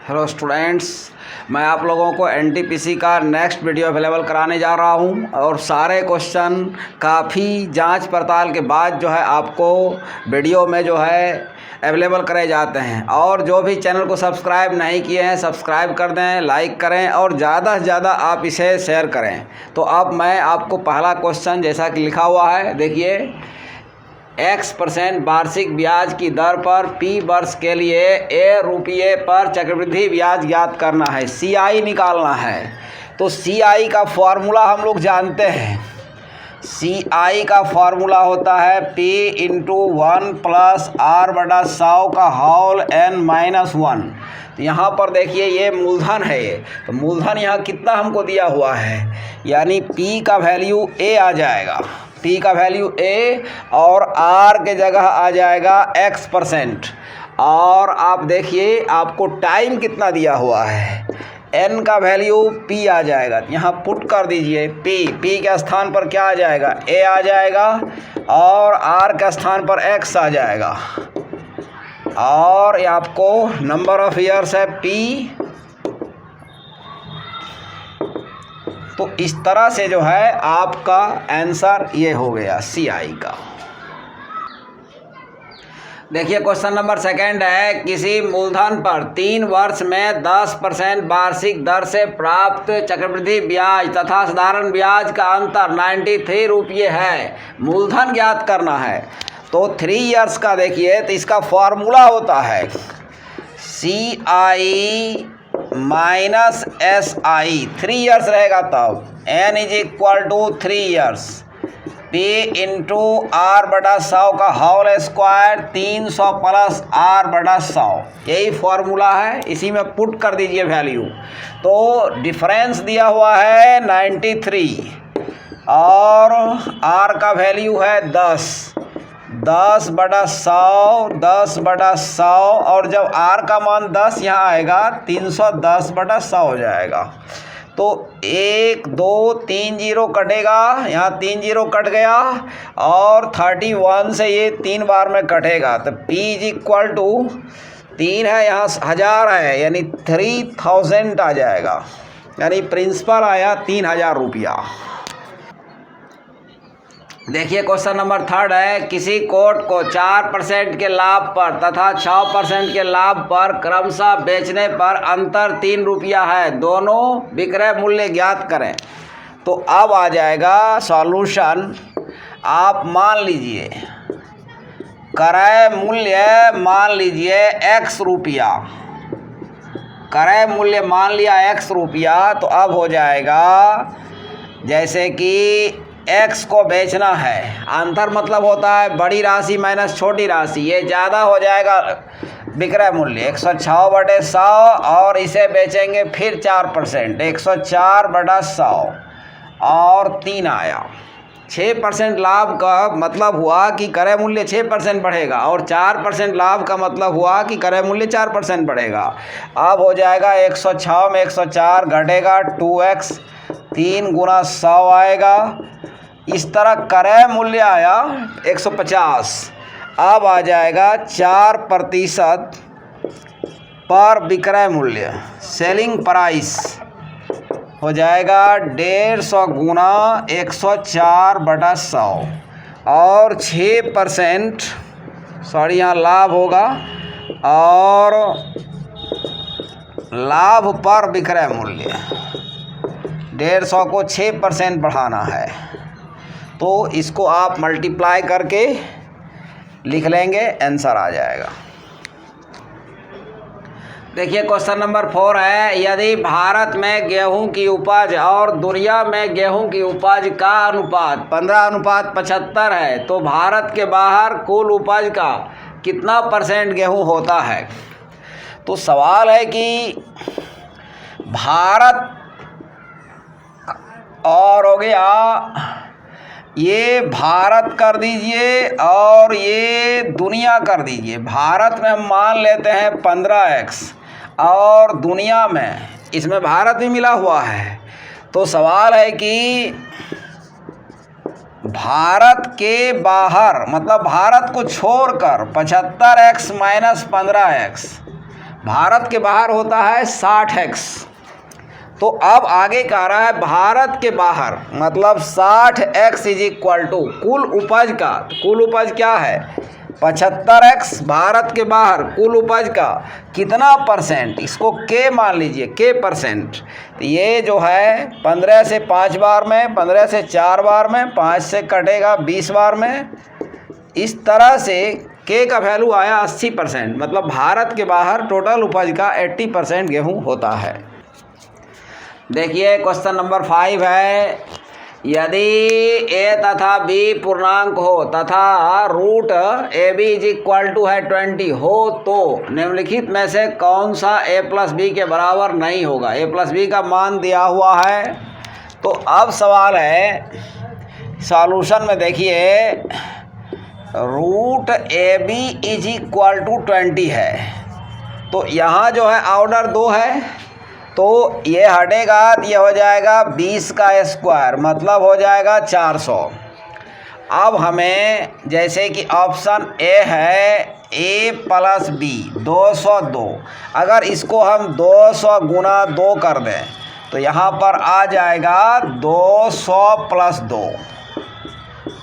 Hello students, मैं आप लोगों को एनटीपीसी का नेक्स्ट वीडियो अवेलेबल कराने जा रहा हूं और सारे क्वेश्चन काफ़ी जांच पड़ताल के बाद जो है आपको वीडियो में जो है अवेलेबल कराए जाते हैं। और जो भी चैनल को सब्सक्राइब नहीं किए हैं सब्सक्राइब कर दें, लाइक करें और ज़्यादा से ज़्यादा आप इसे शेयर करें। तो अब मैं आपको पहला क्वेश्चन जैसा कि लिखा हुआ है, देखिए, x% वार्षिक ब्याज की दर पर p वर्ष के लिए a रुपये पर चक्रवृद्धि ब्याज ज्ञात करना है, CI निकालना है। तो CI का फॉर्मूला हम लोग जानते हैं। CI का फॉर्मूला होता है p इंटू 1 प्लस r/100 का होल n-1। तो यहाँ पर देखिए ये मूलधन है, ये तो मूलधन यहाँ कितना हमको दिया हुआ है, यानी p का वैल्यू a आ जाएगा, p का वैल्यू a और r के जगह आ जाएगा x%। और आप देखिए आपको टाइम कितना दिया हुआ है, n का वैल्यू p आ जाएगा, यहाँ पुट कर दीजिए p के स्थान पर क्या आ जाएगा, a आ जाएगा और r के स्थान पर x आ जाएगा। और ये आपको नंबर ऑफ ईयर्स है p। तो इस तरह से जो है आपका आंसर ये हो गया CI का। देखिए क्वेश्चन नंबर सेकंड है, किसी मूलधन पर 3 वर्ष में 10% वार्षिक दर से प्राप्त चक्रवृद्धि ब्याज तथा साधारण ब्याज का अंतर 93 रुपये है, मूलधन ज्ञात करना है। तो 3 इयर्स का देखिए, तो इसका फॉर्मूला होता है CI माइनस SI, 3 इयर्स रहेगा तब n = 3 years, p into r/100 का होल स्क्वायर 300 प्लस r/100, यही फॉर्मूला है, इसी में पुट कर दीजिए वैल्यू। तो डिफरेंस दिया हुआ है 93 और r का वैल्यू है 10/100 और जब r का मान 10 यहाँ आएगा 310/100 हो जाएगा। तो 1 2 3 जीरो कटेगा, यहाँ 3 जीरो कट गया और 31 से ये 3 बार में कटेगा। तो p = 3 है, यहाँ 1000 है, यानी 3000 आ जाएगा, यानी प्रिंसिपल आया 3000 रुपया। देखिए क्वेश्चन नंबर थर्ड है, किसी कोट को 4% के लाभ पर तथा 6% के लाभ पर क्रमशः बेचने पर अंतर 3 रुपया है, दोनों विक्रय मूल्य ज्ञात करें। तो अब आ जाएगा सॉल्यूशन। आप मान लीजिए क्रय मूल्य मान लीजिए x रुपया, क्रय मूल्य मान लिया x रुपया, तो अब हो जाएगा जैसे कि x को बेचना है, अंतर मतलब होता है बड़ी राशि माइनस छोटी राशि, ये ज़्यादा हो जाएगा विक्रय मूल्य 106/100 और इसे बेचेंगे फिर 4%, 104/100 और 3 आया। 6% लाभ का मतलब हुआ कि क्रय मूल्य 6% बढ़ेगा और 4% लाभ का मतलब हुआ कि क्रय मूल्य 4% बढ़ेगा। अब हो जाएगा 106 में 104 घटेगा 2x, 3 × 100 आएगा। इस तरह क्रय मूल्य आया 150, अब आ जाएगा 4% पर विक्रय मूल्य, सेलिंग प्राइस हो जाएगा 150 × 104/100 और 6%, सॉरी यहाँ लाभ होगा, और लाभ पर विक्रय मूल्य 150 को 6% बढ़ाना है। तो इसको आप मल्टीप्लाई करके लिख लेंगे, आंसर आ जाएगा। देखिए क्वेश्चन नंबर 4 है, यदि भारत में गेहूं की उपज और दुनिया में गेहूं की उपज का अनुपात 15:75 है, तो भारत के बाहर कुल उपज का कितना % गेहूं होता है। तो सवाल है कि भारत और हो गया, ये भारत कर दीजिए और ये दुनिया कर दीजिए। भारत में हम मान लेते हैं 15x और दुनिया में इसमें भारत भी मिला हुआ है। तो सवाल है कि भारत के बाहर मतलब भारत को छोड़कर 75x - 15x भारत के बाहर होता है 60x। तो अब आगे कह रहा है भारत के बाहर मतलब 60x इज इक्वल टू कुल उपज का। कुल उपज क्या है 75x। भारत के बाहर कुल उपज का कितना परसेंट, इसको के मान लीजिए, के परसेंट। तो ये जो है 15 से 5 बार में, 15 से 4 बार में, 5 से कटेगा 20 बार में। इस तरह से के का वैल्यू आया 80%। मतलब भारत के बाहर टोटल उपज का 80% गेहूँ होता है। देखिए क्वेश्चन नंबर 5 है, यदि ए तथा बी पूर्णांक हो तथा root A B is equal to है 20 हो तो निम्नलिखित में से कौन सा ए प्लस बी के बराबर नहीं होगा। ए प्लस बी का मान दिया हुआ है। तो अब सवाल है सॉल्यूशन में, देखिए root A B is equal to 20 है। तो यहाँ जो है ऑर्डर 2 है तो ये हटेगा तो ये हो जाएगा 20 का स्क्वायर, मतलब हो जाएगा 400। अब हमें जैसे कि ऑप्शन ए है ए प्लस बी 202, अगर इसको हम 200 गुना 2 कर दें तो यहाँ पर आ जाएगा 200 प्लस 2।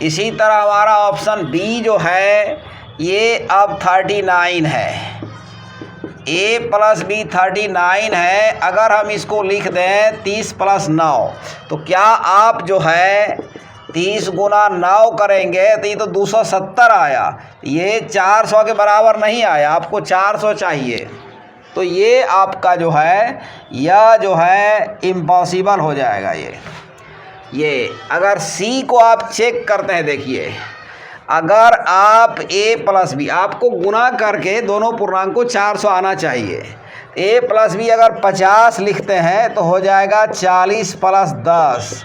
इसी तरह हमारा ऑप्शन बी जो है ये अब 39 है। ए प्लस बी 39 है। अगर हम इसको लिख दें 30 प्लस 9 तो क्या आप जो है 30 गुना 9 करेंगे तो ये तो 270 आया। ये 400 के बराबर नहीं आया, आपको 400 चाहिए। तो ये आपका जो है यह जो है इम्पॉसिबल हो जाएगा। ये अगर सी को आप चेक करते हैं, देखिए अगर आप ए प्लस बी आपको गुना करके दोनों पूर्णांक को 400 आना चाहिए। ए प्लस बी अगर 50 लिखते हैं तो हो जाएगा 40 प्लस 10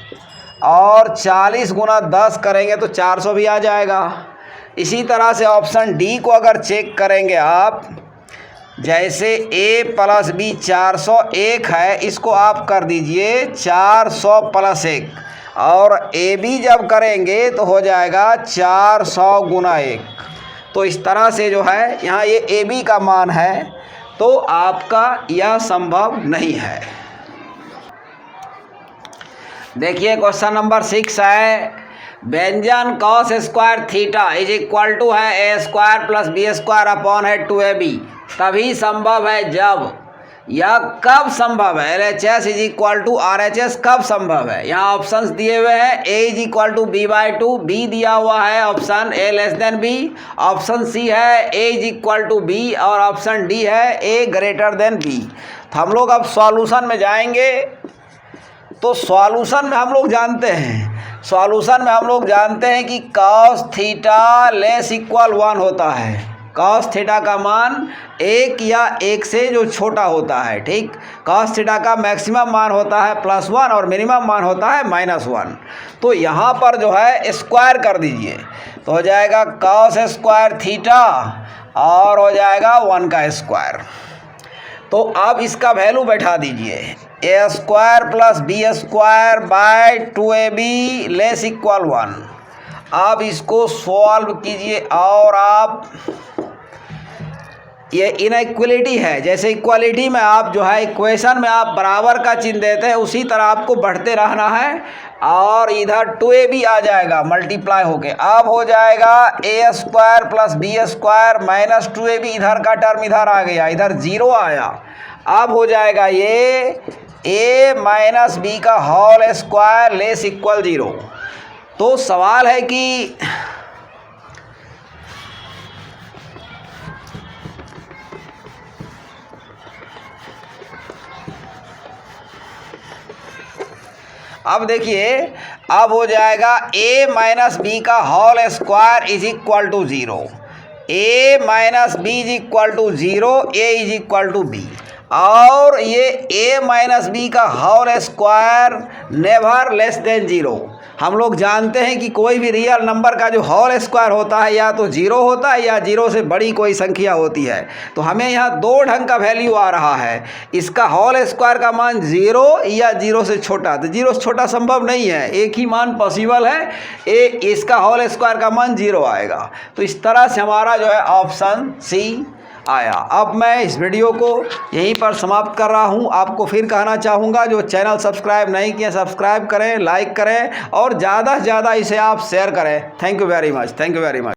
और 40 गुना 10 करेंगे तो 400 भी आ जाएगा। इसी तरह से ऑप्शन डी को अगर चेक करेंगे आप, जैसे ए प्लस बी 401 है, इसको आप कर दीजिए 400 प्लस 1 और ए बी जब करेंगे तो हो जाएगा 400 गुना 1। तो इस तरह से जो है यहाँ ये ए बी का मान है, तो आपका यह संभव नहीं है। देखिए क्वेश्चन नंबर 6 है, व्यंजन cos square theta is equal to है a square plus b square upon है 2ab तभी संभव है जब। यह कब संभव है, LHS is equal to RHS कब संभव है। यहाँ ऑप्शंस दिए हुए हैं, A is equal to B/2, B दिया हुआ है option A less than B, option C है A is equal to B और ऑप्शन D है A ग्रेटर देन B। तो हम लोग अब सॉल्यूशन में जाएंगे। तो सॉल्यूशन में हम लोग जानते हैं कि cos थीटा लेस इक्वल 1 होता है। cos थीटा का मान 1 या 1 से जो छोटा होता है, ठीक। cos थीटा का मैक्सिमम मान होता है +1 और मिनिमम मान होता है -1। तो यहाँ पर जो है स्क्वायर कर दीजिए तो हो जाएगा cos स्क्वायर थीटा और हो जाएगा 1 का स्क्वायर। तो अब इसका वैल्यू बैठा दीजिए, a square plus b square by 2ab less equal 1। आप इसको सॉल्व कीजिए और आप ये इनइक्वलिटी है, जैसे इक्वालिटी में आप जो है इक्वेशन में आप बराबर का चिन्ह देते हैं उसी तरह आपको बढ़ते रहना है और इधर 2ab आ जाएगा मल्टीप्लाई होके। अब हो जाएगा a square plus b square minus 2ab, इधर का टर्म इधर आ गया, इधर 0 आया। अब हो जाएगा ये a माइनस बी का होल स्क्वायर लेस इक्वल 0। तो सवाल है कि अब देखिए, अब हो जाएगा a माइनस बी का whole square is equal to 0, a minus b is equal to 0, a is equal to b। और ये a माइनस बी का whole square never less than 0। हम लोग जानते हैं कि कोई भी रियल नंबर का जो होल स्क्वायर होता है या तो 0 होता है या 0 से बड़ी कोई संख्या होती है। तो हमें यहाँ 2 ढंग का वैल्यू आ रहा है, इसका होल स्क्वायर का मान 0 या 0 से छोटा। तो 0 से छोटा संभव नहीं है, एक ही मान पॉसिबल है, इसका होल स्क्वायर का मान 0 आएगा। तो इस तरह से हमारा जो है ऑप्शन सी आया। अब मैं इस वीडियो को यहीं पर समाप्त कर रहा हूं। आपको फिर कहना चाहूँगा, जो चैनल सब्सक्राइब नहीं किए सब्सक्राइब करें, लाइक करें और ज़्यादा से ज़्यादा इसे आप शेयर करें। Thank you very much.